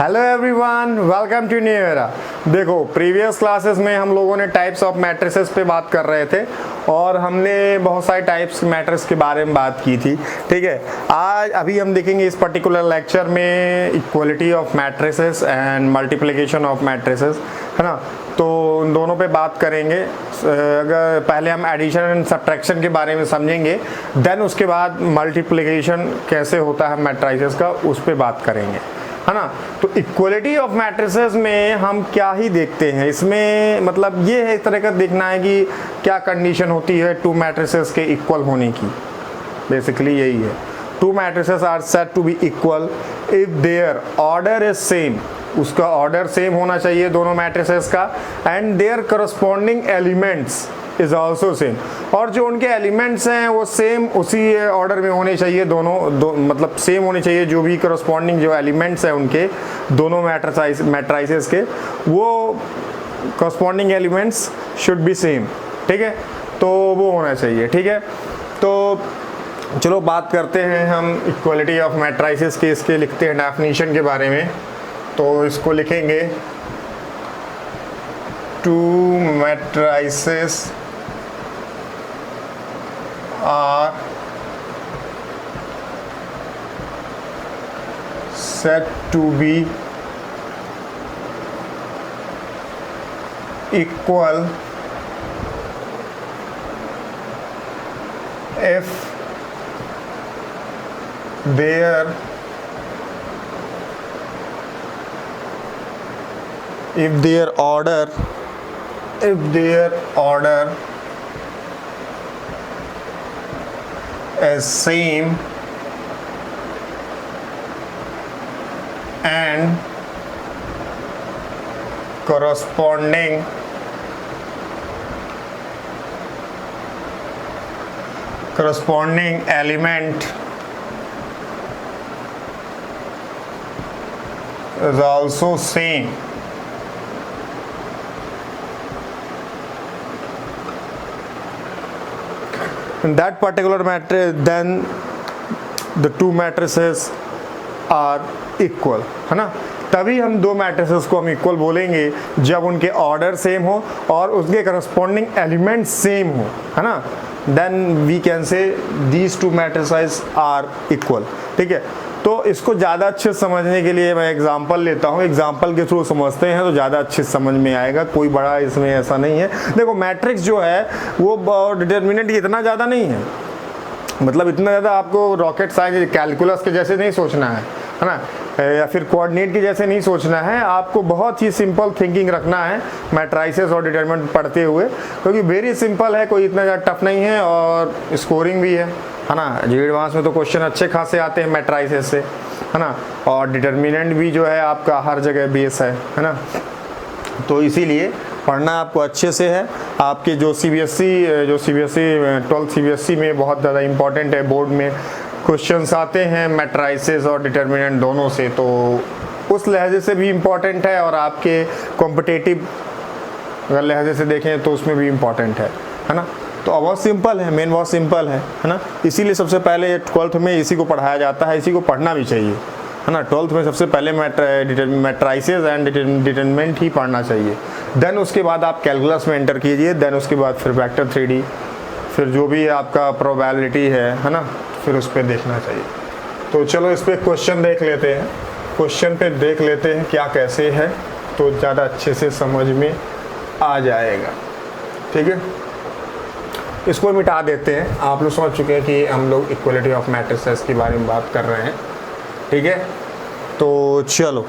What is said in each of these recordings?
Hello everyone, welcome to new era. देखो, previous classes में हम लोगों ने टाइप्स ऑफ मैट्रिसेस पे बात कर रहे थे और हमने बहुत सारे टाइप्स मैट्रिक्स के बारे में बात की थी। ठीक है, आज अभी हम देखेंगे इस पर्टिकुलर लेक्चर में equality of matrices and multiplication of matrices, है ना। तो उन दोनों पे बात करेंगे। अगर पहले हम एडिशन एंड सब्ट्रैक्शन के बारे में समझेंगे, देन उसके बाद मल्टीप्लिकेशन कैसे होता है मैट्रिसेस का, उस पर बात करेंगे, है ना। तो इक्वलिटी ऑफ मैट्रिसेस में हम क्या ही देखते हैं, इसमें मतलब ये है, इस तरह का देखना है कि क्या कंडीशन होती है टू मैट्रिसेस के इक्वल होने की। बेसिकली यही है, two matrices are said to be equal if their order is same, उसका ऑर्डर सेम होना चाहिए दोनों मैट्रिसेस का, and their corresponding elements is also same, और जो उनके एलिमेंट्स हैं वो सेम उसी ऑर्डर में होने चाहिए, मतलब सेम होने चाहिए। जो भी करस्पॉन्डिंग जो एलिमेंट्स हैं उनके दोनों मैट्रिसेस के, वो corresponding elements should be same. ठीक है, तो वो होना चाहिए। ठीक है, तो चलो बात करते हैं हम इक्वलिटी ऑफ मैट्रिसेस के। इसके लिखते हैं डेफिनेशन के बारे में। तो इसको लिखेंगे, to matrices are said to be equal if their order is same and corresponding element is also same, in that particular matrix, then the two matrices are equal, है ना। तभी हम दो मैट्रिसेस को हम इक्वल बोलेंगे जब उनके ऑर्डर सेम हो और उसके करस्पॉन्डिंग एलिमेंट सेम हो, है ना। Then we can say these two matrices are equal. ठीक है, तो इसको ज़्यादा अच्छे समझने के लिए मैं एग्जांपल लेता हूँ, एग्जांपल के थ्रू समझते हैं तो ज़्यादा अच्छे समझ में आएगा। कोई बड़ा इसमें ऐसा नहीं है। देखो, मैट्रिक्स जो है वो डिटर्मिनेंट इतना ज़्यादा नहीं है, मतलब इतना ज़्यादा आपको रॉकेट साइंस कैलकुलस के जैसे नहीं सोचना है ना, या फिर कोऑर्डिनेट के जैसे नहीं सोचना है। आपको बहुत ही सिंपल थिंकिंग रखना है मैट्रिसेस और डिटरमिनेंट पढ़ते हुए, क्योंकि वेरी सिंपल है, कोई इतना ज़्यादा टफ नहीं है और स्कोरिंग भी है ना। जी एडवांस में तो क्वेश्चन अच्छे खासे आते हैं मैट्रिसेस से, है ना, और डिटरमिनेंट भी जो है आपका हर जगह बेस है ना। तो इसीलिए पढ़ना आपको अच्छे से है। आपके जो सीबीएसई 12th सीबीएसई में बहुत ज़्यादा इंपॉर्टेंट है, बोर्ड में क्वेश्चंस आते हैं मैट्रिसेस और डिटरमिनेंट दोनों से, तो उस लहजे से भी इम्पॉर्टेंट है, और आपके कॉम्पिटिटिव अगर लहजे से देखें तो उसमें भी इम्पॉर्टेंट है ना। तो बहुत सिंपल है, मेन बहुत सिंपल है ना। इसीलिए सबसे पहले 12th में इसी को पढ़ाया जाता है, इसी को पढ़ना भी चाहिए, है ना। 12th में सबसे पहले मैट्रिसेस एंड डिटरमिनेंट ही पढ़ना चाहिए। देन उसके बाद आप कैलकुलस में एंटर कीजिए, देन उसके बाद फिर वेक्टर 3D, फिर जो भी आपका प्रोबेबिलिटी है ना, फिर उस पर देखना चाहिए। तो चलो इस पर क्वेश्चन देख लेते हैं, क्वेश्चन पे देख लेते हैं क्या कैसे है, तो ज़्यादा अच्छे से समझ में आ जाएगा। ठीक है, इसको मिटा देते हैं। आप लोग समझ चुके हैं कि हम लोग इक्वलिटी ऑफ मैट्रिसेस के बारे में बात कर रहे हैं। ठीक है, तो चलो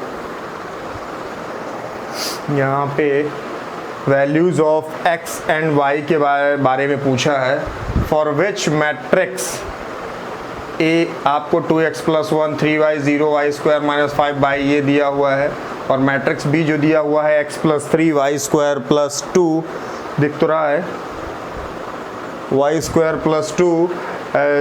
यहाँ पे values of x and y के बारे में पूछा है। फॉर विच मैट्रिक्स ए आपको 2x + 1 3y 0y² - 5y ये दिया हुआ है, और मैट्रिक्स बी जो दिया हुआ है x + 3y² + 2 दिख तो रहा है, y² + 2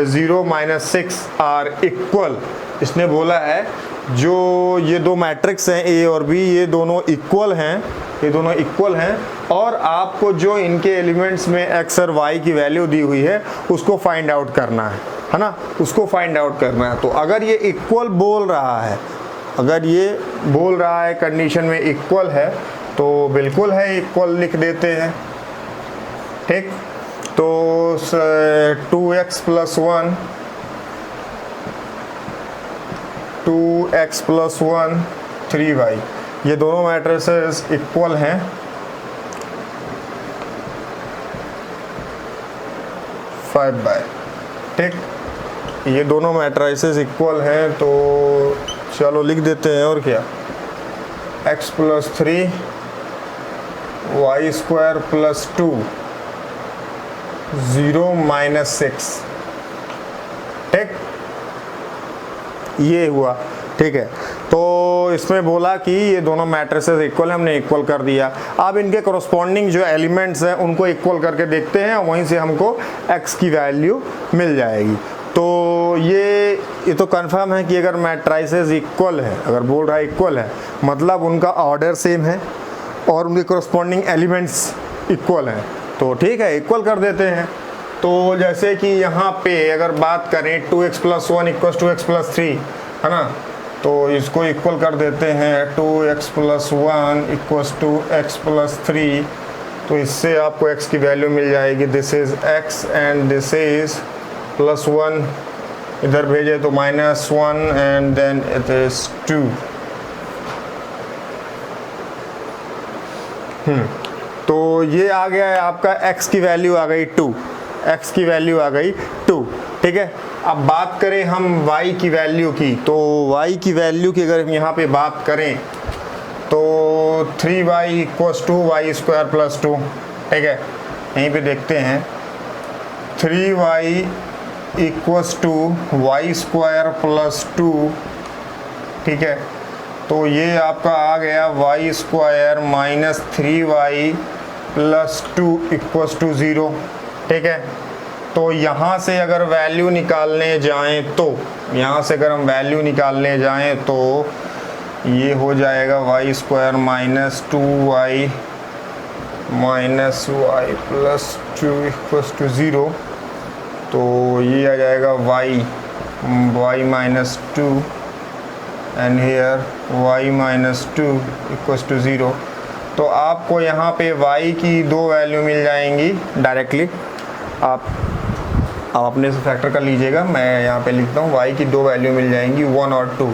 0 - 6 आर इक्वल। इसने बोला है जो ये दो मैट्रिक्स हैं ए और बी, ये दोनों इक्वल हैं, और आपको जो इनके एलिमेंट्स में x और y की वैल्यू दी हुई है उसको फाइंड आउट करना है ना, उसको फाइंड आउट करना है। तो अगर ये इक्वल बोल रहा है अगर ये बोल रहा है कंडीशन में इक्वल है तो बिल्कुल है इक्वल लिख देते हैं, ठीक। तो 2x plus 1 2x plus 1 3y, ये दोनों मैट्रिसेस इक्वल हैं। ठीक, ये दोनों मैट्रिसेस इक्वल हैं, तो चलो लिख देते हैं। और क्या, x plus 3 y square plus 2 0 minus 6, ठीक, ये हुआ। ठीक है, तो इसमें बोला कि ये दोनों मैट्रिसेस इक्वल है, हमने इक्वल कर दिया। अब इनके कोरस्पॉन्डिंग जो एलिमेंट्स हैं उनको इक्वल करके देखते हैं, वहीं से हमको x की वैल्यू मिल जाएगी। तो ये तो कंफर्म है कि अगर मैट्रिसेस इक्वल है, अगर बोल रहा है इक्वल है, मतलब उनका ऑर्डर सेम है और उनके कोरस्पॉन्डिंग एलिमेंट्स इक्वल हैं, तो ठीक है, इक्वल कर देते हैं। तो जैसे कि यहाँ पे अगर बात करें 2x plus 1 equal to x plus 3, है ना, तो इसको इक्वल कर देते हैं। 2x plus 1 equal to x plus 3, तो इससे आपको x की वैल्यू मिल जाएगी। This is x and this is plus 1, इधर भेजे तो minus 1 and then it is 2। तो ये आ गया है आपका x की वैल्यू आ गई 2, x की वैल्यू आ गई 2, ठीक है। अब बात करें हम y की वैल्यू की, तो y की वैल्यू की अगर हम यहाँ पे बात करें तो 3y equals to y square plus 2, ठीक है। यहीं पे देखते हैं 3y equals to y square plus 2, ठीक है। तो ये आपका आ गया y square minus 3y plus 2 equals to 0, ठीक है। तो यहाँ से अगर वैल्यू निकालने जाएं तो यहाँ से अगर हम वैल्यू निकालने जाएं तो ये हो जाएगा y square minus 2y minus y plus 2 equals to 0। तो ये आ जाएगा y minus 2 and here y minus 2 equals to 0। तो आपको यहाँ पे y की दो वैल्यू मिल जाएंगी डायरेक्टली। आप अपने से फैक्टर कर लीजिएगा, मैं यहाँ पे लिखता हूँ y की दो वैल्यू मिल जाएंगी 1 और 2,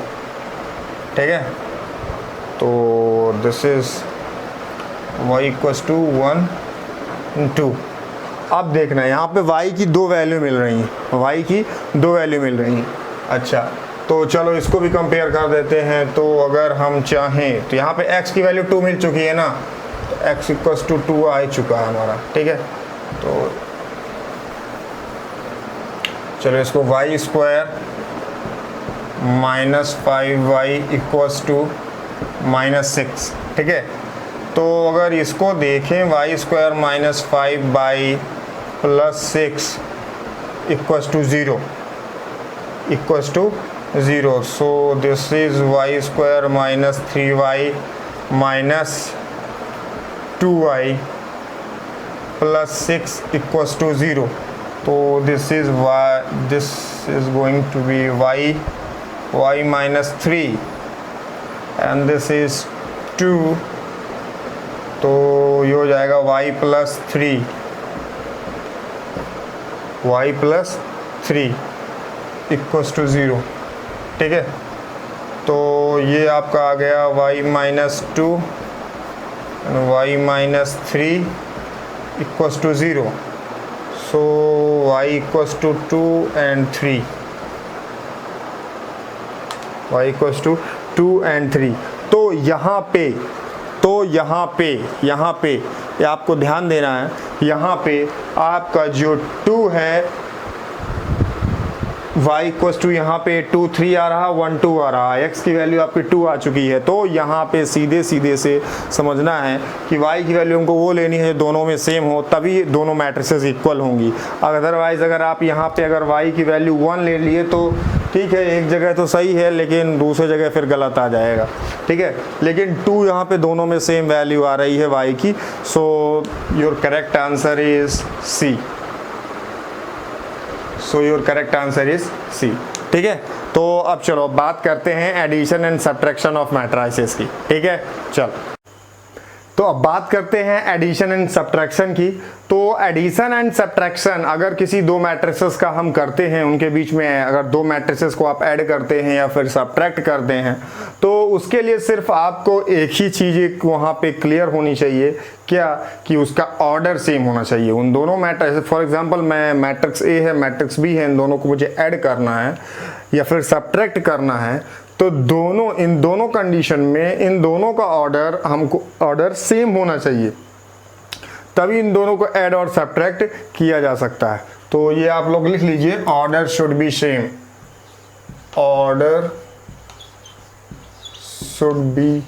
ठीक है। तो this is y equals to 1 2। अब देखना है यहाँ पे y की दो वैल्यू मिल रही हैं, y की दो वैल्यू मिल रही हैं। अच्छा, तो चलो इसको भी कंपेयर कर देते हैं। तो अगर हम चाहें तो यहाँ पे x की वैल्यू 2 मिल चुकी है ना, तो x इक्वल्स टू 2 आ चुका है हमारा, ठीक है। तो चलो इसको y square minus 5y equals to minus 6, ठीक है। तो अगर इसको देखें y square minus 5y plus 6 equals to 0 equals to 0। So this is y square minus 3y minus 2y plus 6 equals to 0। तो this is going to be y minus 3 and this is 2। तो ये हो जाएगा y plus 3 equals to 0, ठीक है। तो ये आपका आ गया y minus 2 and y minus 3 equals to 0। So y equals to 2 and 3, y equals to 2 and 3। तो यहाँ पे ये आपको ध्यान देना है, यहाँ पे आपका जो 2 है y इक्वल्स टू यहाँ पे 2 3 आ रहा, 1 2 आ रहा, x की वैल्यू आपकी 2 आ चुकी है। तो यहाँ पे सीधे से समझना है कि y की वैल्यू हमको वो लेनी है दोनों में सेम हो, तभी दोनों मैट्रिसेस इक्वल होंगी। अदरवाइज अगर आप यहाँ पे अगर y की वैल्यू 1 ले लिए तो ठीक है, एक जगह तो सही है लेकिन दूसरी जगह फिर गलत आ जाएगा, ठीक है। लेकिन 2 यहाँ पे दोनों में सेम वैल्यू आ रही है y की। So your correct answer is C। So your correct answer is C, ठीक है। तो अब चलो बात करते हैं addition and subtraction of matrices की, ठीक है। चलो तो अब बात करते हैं एडिशन एंड सब्ट्रैक्शन की। तो एडिशन एंड सब्ट्रैक्शन अगर किसी दो मैट्रिसेस का हम करते हैं, उनके बीच में अगर दो मैट्रिसेस को आप ऐड करते हैं या फिर सब्ट्रैक्ट करते हैं, तो उसके लिए सिर्फ आपको एक ही चीज़ वहाँ पे क्लियर होनी चाहिए, क्या कि उसका ऑर्डर सेम होना चाहिए उन दोनों मैट्रिक्स। फॉर एग्जांपल मैं मैट्रिक्स ए है, मैट्रिक्स बी है, इन दोनों को मुझे ऐड करना है या फिर सब्ट्रैक्ट करना है, तो इन दोनों कंडीशन में इन दोनों का ऑर्डर हमको ऑर्डर सेम होना चाहिए, तभी इन दोनों को ऐड और सब्ट्रैक्ट किया जा सकता है। तो ये आप लोग लिख लीजिए, order should be same, order should be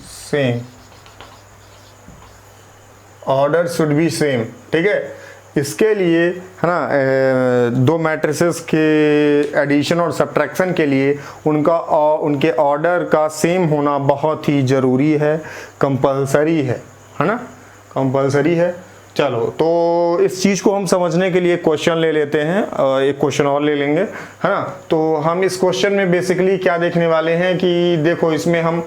same, order should be same, ठीक है। इसके लिए है ना, दो मैट्रिसेस के एडिशन और सब्ट्रैक्शन के लिए उनके ऑर्डर का सेम होना बहुत ही ज़रूरी है, कंपलसरी है ना, कंपलसरी है। चलो तो इस चीज़ को हम समझने के लिए क्वेश्चन ले लेते हैं, एक क्वेश्चन और ले लेंगे, है ना। तो हम इस क्वेश्चन में बेसिकली क्या देखने वाले हैं कि देखो, इसमें हम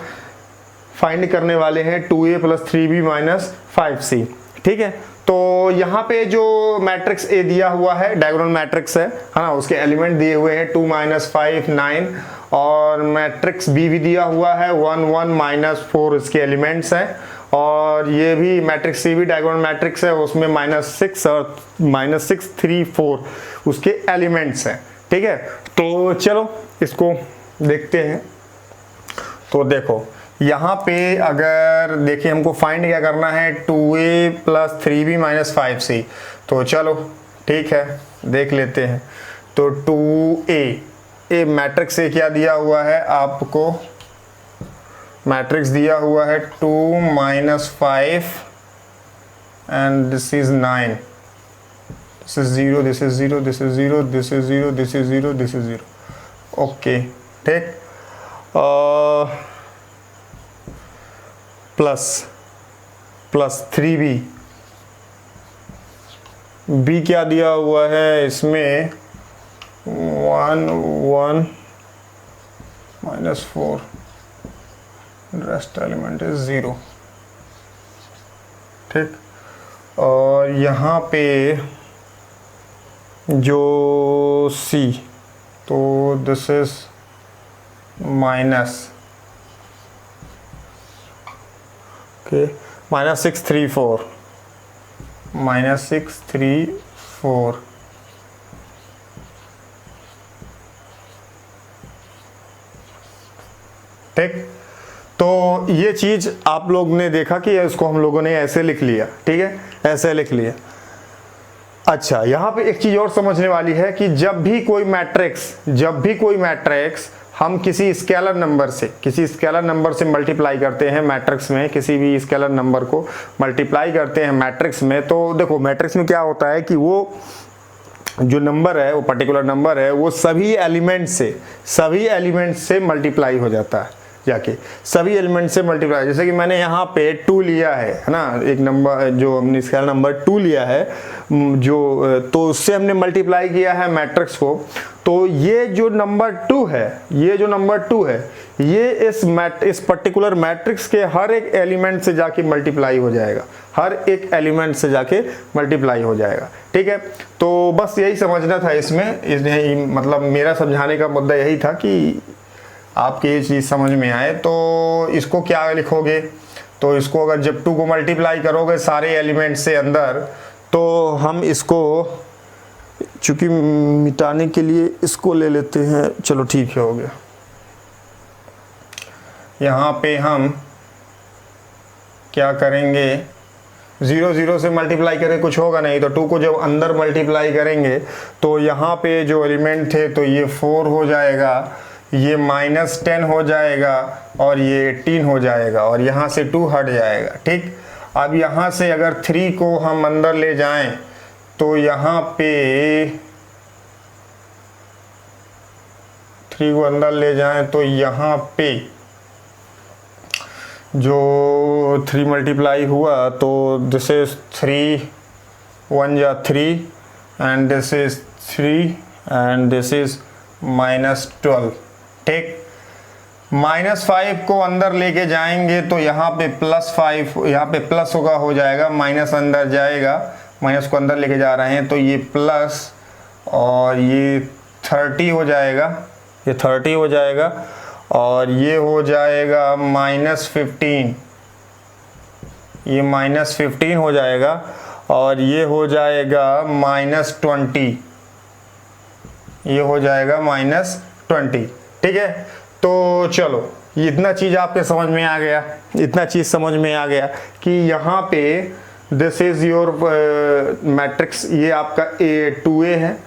फाइंड करने वाले हैं 2a + 3b - 5c, ठीक है। तो यहाँ पे जो मैट्रिक्स ए दिया हुआ है डायगोनल मैट्रिक्स है ना, उसके एलिमेंट दिए हुए हैं 2 - 5 9, और मैट्रिक्स बी भी दिया हुआ है 1 1 - 4 इसके एलिमेंट्स हैं, और ये भी मैट्रिक्स सी भी डायगोनल मैट्रिक्स है, उसमें -6 और -6 3 4 उसके एलिमेंट्स हैं, ठीक है। तो चलो इसको देखते हैं। तो देखो यहाँ पे अगर देखिए हमको फाइंड क्या करना है, 2a + 3b - 5c। तो चलो ठीक है, देख लेते हैं। तो 2a मैट्रिक्स से क्या दिया हुआ है आपको, मैट्रिक्स दिया हुआ है 2 - 5 and this is 9, this is 0, this is 0, this is 0, this is 0, this is 0, this is 0, okay, ठीक। प्लस 3b, b क्या दिया हुआ है इसमें 1 1 - 4, रेस्ट एलिमेंट इज 0, ठीक। और यहाँ पे जो c, तो दिस इज माइनस -6 3 4, -6 3 4, ठीक। तो ये चीज आप लोग ने देखा कि इसको हम लोगों ने ऐसे लिख लिया, ठीक है, ऐसे लिख लिया। अच्छा, यहाँ पे एक चीज और समझने वाली है कि जब भी कोई मैट्रिक्स हम किसी स्केलर नंबर से मल्टीप्लाई करते हैं मैट्रिक्स में, किसी भी स्केलर नंबर को मल्टीप्लाई करते हैं मैट्रिक्स में, तो देखो मैट्रिक्स में क्या होता है कि वो जो नंबर है, वो पर्टिकुलर नंबर है, वो सभी एलिमेंट से मल्टीप्लाई हो जाता है, जाके सभी एलिमेंट से मल्टीप्लाई। जैसे कि मैंने यहाँ पे 2 लिया है ना, एक नंबर जो हमने स्केलर नंबर 2 लिया है, जो तो उससे हमने मल्टीप्लाई किया है मैट्रिक्स को। तो ये जो नंबर 2 है, ये इस पर्टिकुलर मैट्रिक्स के हर एक एलिमेंट से जाके मल्टीप्लाई हो जाएगा, ठीक है। तो बस यही समझना था इसमें, मतलब मेरा समझाने का मुद्दा यही था कि आपके ये चीज़ समझ में आए। तो इसको क्या लिखोगे, तो इसको अगर जब 2 को मल्टीप्लाई करोगे सारे एलिमेंट से अंदर, तो हम इसको चूंकि मिटाने के लिए इसको ले लेते हैं, चलो ठीक है, हो गया। यहाँ पे हम क्या करेंगे, 0 0 से मल्टीप्लाई करें कुछ होगा नहीं, तो 2 को जब अंदर मल्टीप्लाई करेंगे तो यहाँ पे जो एलिमेंट थे तो ये 4 हो जाएगा, ये -10 हो जाएगा, और ये 18 हो जाएगा, और यहाँ से 2 हट जाएगा, ठीक। अब यहाँ से अगर 3 को हम अंदर ले जाएं तो यहाँ पे 3 को अंदर ले जाएं तो यहाँ पे जो 3 मल्टीप्लाई हुआ तो दिस इज 3 1 जा 3 and this is 3 and this is -12। ठीक, -5 को अंदर लेके जाएंगे तो यहाँ पे +5, यहाँ पे प्लस होगा, हो जाएगा, माइनस अंदर जाएगा, माइनस को अंदर लेके जा रहे हैं तो ये प्लस और ये 30 हो जाएगा, ये 30 हो जाएगा और ये हो जाएगा -15, ये -15 हो जाएगा और ये हो जाएगा -20, ये हो जाएगा -20। ठीक है, तो चलो इतना चीज़ आपके समझ में आ गया, इतना चीज़ समझ में आ गया कि यहाँ पे दिस इज़ योर मैट्रिक्स, ये आपका A2A है,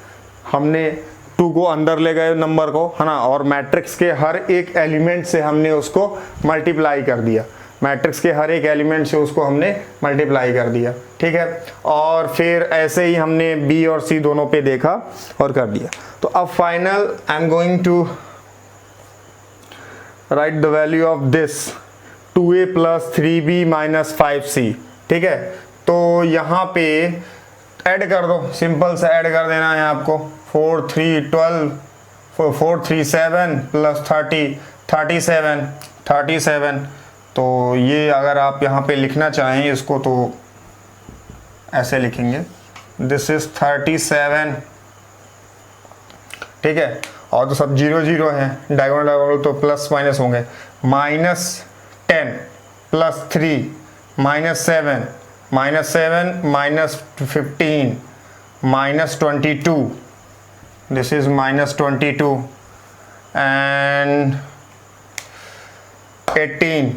हमने 2 को अंदर ले गए नंबर को, है ना, और मैट्रिक्स के हर एक एलिमेंट से हमने उसको मल्टीप्लाई कर दिया, मैट्रिक्स के हर एक एलिमेंट से उसको हमने मल्टीप्लाई कर दिया। ठीक है, और फिर ऐसे ही हमने B और C दोनों पे देखा और कर दिया। तो अब final I am going to write the value of this 2A + 3B - 5C। ठीक है, तो यहाँ पे ऐड कर दो, सिंपल से ऐड कर देना है आपको, 4 3 12 4 3 7 + 30 37। तो ये अगर आप यहाँ पे लिखना चाहें इसको तो ऐसे लिखेंगे, दिस इज 37। ठीक है, और तो सब 0 0 हैं, डायगोनल तो प्लस माइनस होंगे, -10 + 3 -7 -15 -22, this is -22 and 18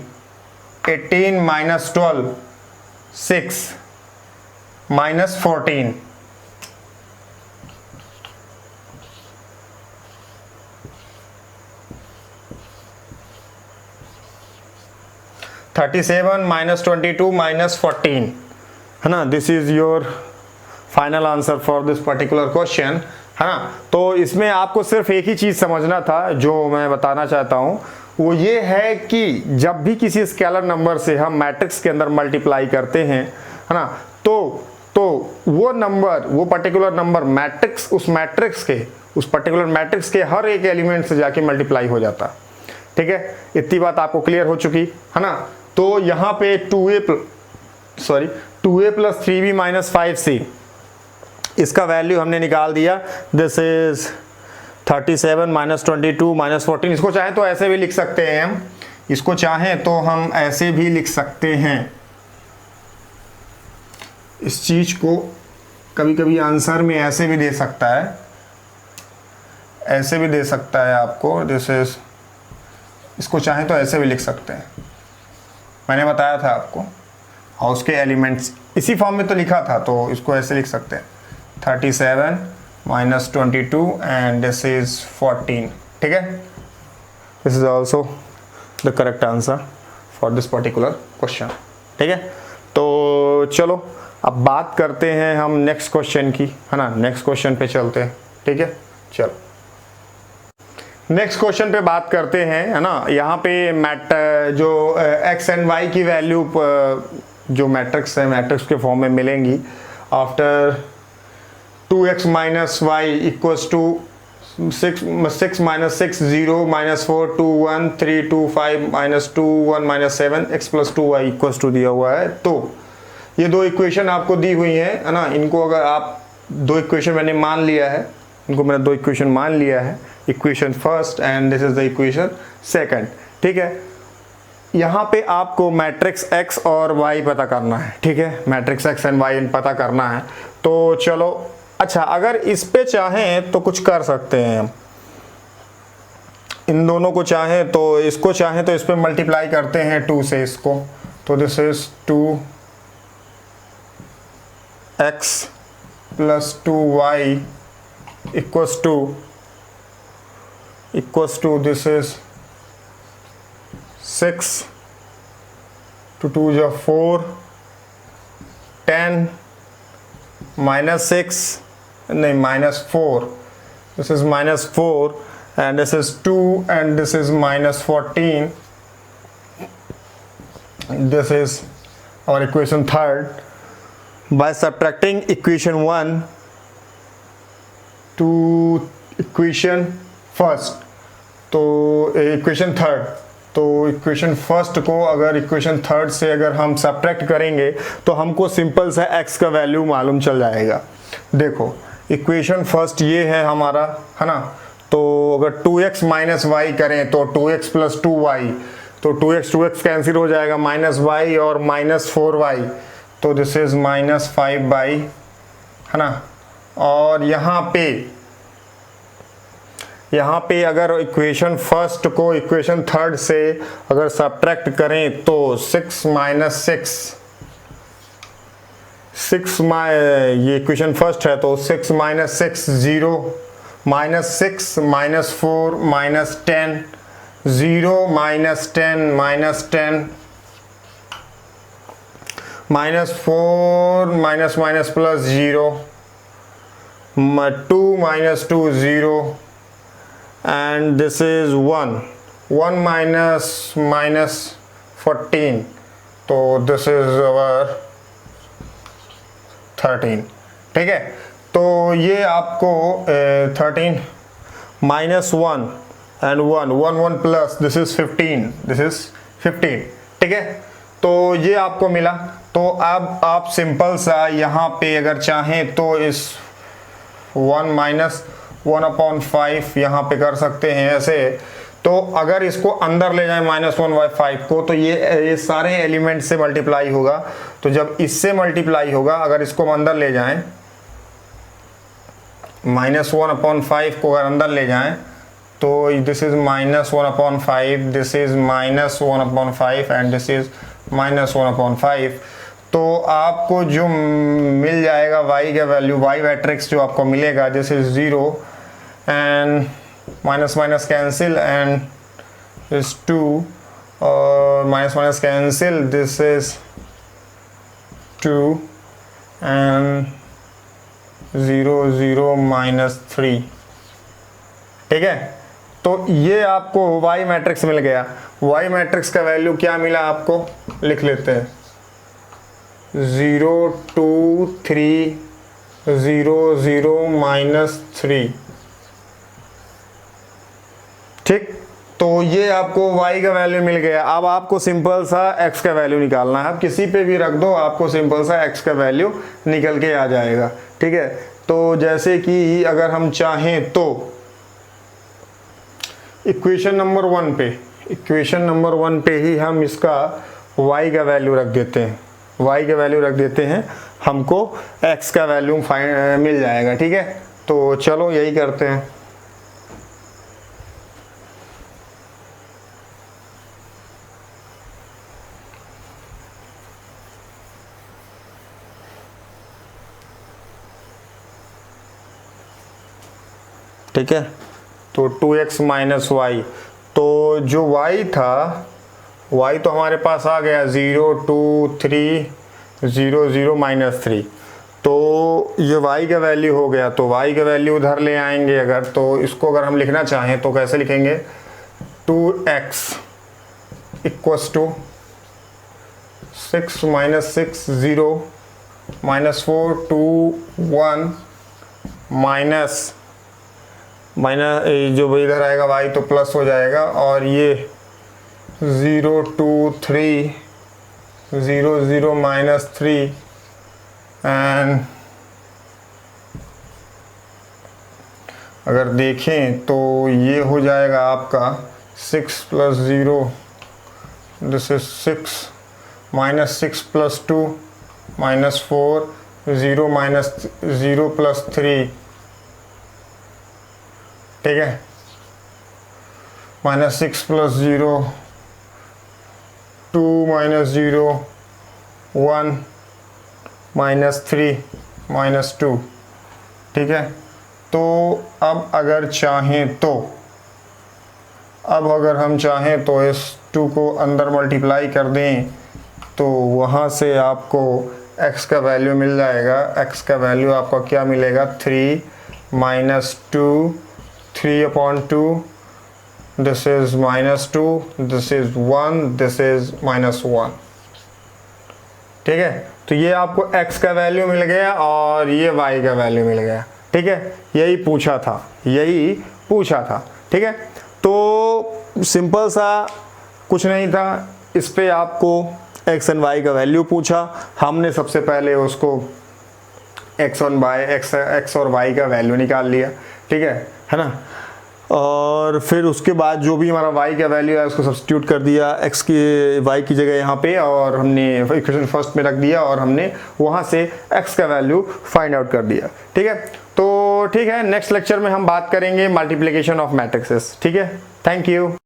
-12 6 -14। -22 -14, है ना, this is your final answer for this particular question, है ना। तो इसमें आपको सिर्फ एक ही चीज समझना था जो मैं बताना चाहता हूं, वो ये है कि जब भी किसी स्केलर नंबर से हम मैट्रिक्स के अंदर मल्टीप्लाई करते हैं, है ना, तो वो नंबर, वो पर्टिकुलर नंबर मैट्रिक्स, उस मैट्रिक्स के, उस पर्टिकुलर मैट्रिक्स के हर एक एलिमेंट से जाके मल्टीप्लाई हो जाता। ठीक है, इतनी बात आपको क्लियर हो चुकी है ना। तो यहाँ पे 2A + 3B - 5C, इसका वैल्यू हमने निकाल दिया, दिस इज 37 -22 -14। इसको चाहें तो ऐसे भी लिख सकते हैं हम, इसको चाहें तो हम ऐसे भी लिख सकते हैं, इस चीज को कभी कभी आंसर में ऐसे भी दे सकता है, ऐसे भी दे सकता है आपको, दिस इज, इसको चाहें तो ऐसे भी लिख सकते हैं, मैंने बताया था आपको, और उसके एलिमेंट्स इसी फॉर्म में तो लिखा था, तो इसको ऐसे लिख सकते हैं, 37 -22 एंड दिस इज 14। ठीक है, this is also the correct answer for this particular question. ठीक है, तो चलो अब बात करते हैं हम नेक्स्ट क्वेश्चन की, है ना, नेक्स्ट क्वेश्चन पे चलते हैं। ठीक है, चलो नेक्स्ट क्वेश्चन पे बात करते हैं, है ना। यहाँ पे जो x एंड y की वैल्यू जो मैट्रिक्स है, मैट्रिक्स के फॉर्म में मिलेंगी after 2x - y = 6 - 6 0 -4 2 1 3 2 5 -2 1 -7 x + 2y = दिया हुआ है। तो ये दो इक्वेशन आपको दी हुई है ना, इनको अगर आप दो इक्वेशन मैंने मान लिया है, इनको मैंने दो इक्वेशन मान लिया है, equation first and this is the equation second. ठीक है, यहाँ पे आपको मैट्रिक्स x और y पता करना है। ठीक है, मैट्रिक्स x एंड y पता करना है। तो चलो, अच्छा अगर इस पे चाहें तो कुछ कर सकते हैं हम, इन दोनों को चाहें तो, इसको चाहें तो इस पे मल्टीप्लाई करते हैं 2 से इसको, तो this is 2x + 2y = this is 6 2 2 = 4 10 -6 नहीं -4, this is -4 and this is 2 and this is -14, this is our equation third. By subtracting equation 1 to equation first, तो इक्वेशन थर्ड, तो इक्वेशन फर्स्ट को अगर इक्वेशन थर्ड से अगर हम subtract करेंगे तो हमको सिंपल सा x का वैल्यू मालूम चल जाएगा। देखो इक्वेशन फर्स्ट ये है हमारा, है ना, तो अगर 2x माइनस वाई करें तो 2x प्लस 2y, तो 2x कैंसिल हो जाएगा, माइनस वाई और माइनस 4y, तो दिस इज माइनस 5y, है ना। और यहाँ पे अगर इक्वेशन फर्स्ट को इक्वेशन थर्ड से अगर सब्ट्रैक्ट करें तो 6 माइनस 6 ये इक्वेशन फर्स्ट है, तो 6 minus 6 0, minus 6 minus 4 minus 10 0 minus 10 minus 10 minus 4 minus minus plus 0 2 minus 2 0 and this is 1 minus minus 14, तो this is our 13, ठीक है। तो ये आपको 13 minus 1 and 1 plus this is 15, ठीक है। तो ये आपको मिला। तो अब आप सिंपल सा यहाँ पे अगर चाहें तो इस 1 माइनस 1/5 यहाँ पे कर सकते हैं ऐसे। तो अगर इसको अंदर ले जाए -1/5 को, तो ये सारे एलिमेंट से मल्टीप्लाई होगा। तो जब इससे मल्टीप्लाई होगा, अगर इसको हम अंदर ले जाएं, -1/5 को अगर अंदर ले जाएं, तो this is -1/5, this is -1/5 and this is -1/5। तो आपको जो मिल जाएगा y का वैल्यू, y मैट्रिक्स जो आपको मिलेगा, this is 0 and minus minus cancel and is 2 और minus minus cancel, this is 2 and 0 0 -3, ठीक है। तो ये आपको y मैट्रिक्स मिल गया। y मैट्रिक्स का वैल्यू क्या मिला आपको, लिख लेते हैं 0 2 3 0 0 -3, ठीक। तो ये आपको y का वैल्यू मिल गया। अब आपको सिंपल सा x का वैल्यू निकालना है। आप किसी पे भी रख दो, आपको सिंपल सा x का वैल्यू निकल के आ जाएगा, ठीक है। तो जैसे कि अगर हम चाहें तो इक्वेशन नंबर 1 पे ही हम इसका y का वैल्यू रख देते हैं, हमको x का वैल्यू मिल जाएगा, ठीक है। तो चलो यही करते हैं। ठीक है, तो 2x माइनस वाई, तो जो y था, y तो हमारे पास आ गया 0 2 3 0 0 -3। तो ये y का वैल्यू हो गया। तो y का वैल्यू उधर ले आएंगे अगर, तो इसको अगर हम लिखना चाहें तो कैसे लिखेंगे, 2x equals to 6 minus 6 0 -4 2 1 minus जो इधर आएगा y तो प्लस हो जाएगा, और ये 0 2 3 0 0 -3 एंड अगर देखें तो ये हो जाएगा आपका 6 + 0, दिस इज 6 -6 + 2 -4 0 -0 + 3, ठीक है, -6 + 0 2 -0 1 -3 -2, ठीक है। तो अब अगर हम चाहें तो इस 2 को अंदर मल्टीप्लाई कर दें, तो वहाँ से आपको x का वैल्यू मिल जाएगा। x का वैल्यू आपका क्या मिलेगा, 3 - 2 3/2, this is -2, this is 1, this is -1, ठीक है। तो ये आपको x का वैल्यू मिल गया और ये y का वैल्यू मिल गया, ठीक है। ठीक है, यही पूछा था। ठीक है, तो सिंपल सा कुछ नहीं था, इस पे आपको x एंड y का वैल्यू पूछा, हमने सबसे पहले उसको x और y का वैल्यू निकाल लिया। ठीक है ना, और फिर उसके बाद जो भी हमारा y का वैल्यू है उसको सब्स्टिट्यूट कर दिया x की y की जगह यहाँ पे, और हमने इक्वेशन फर्स्ट में रख दिया और हमने वहाँ से x का वैल्यू फाइंड आउट कर दिया। ठीक है, तो ठीक है, नेक्स्ट लेक्चर में हम बात करेंगे मल्टीप्लिकेशन ऑफ मैट्रिसेस। ठीक है, थैंक यू।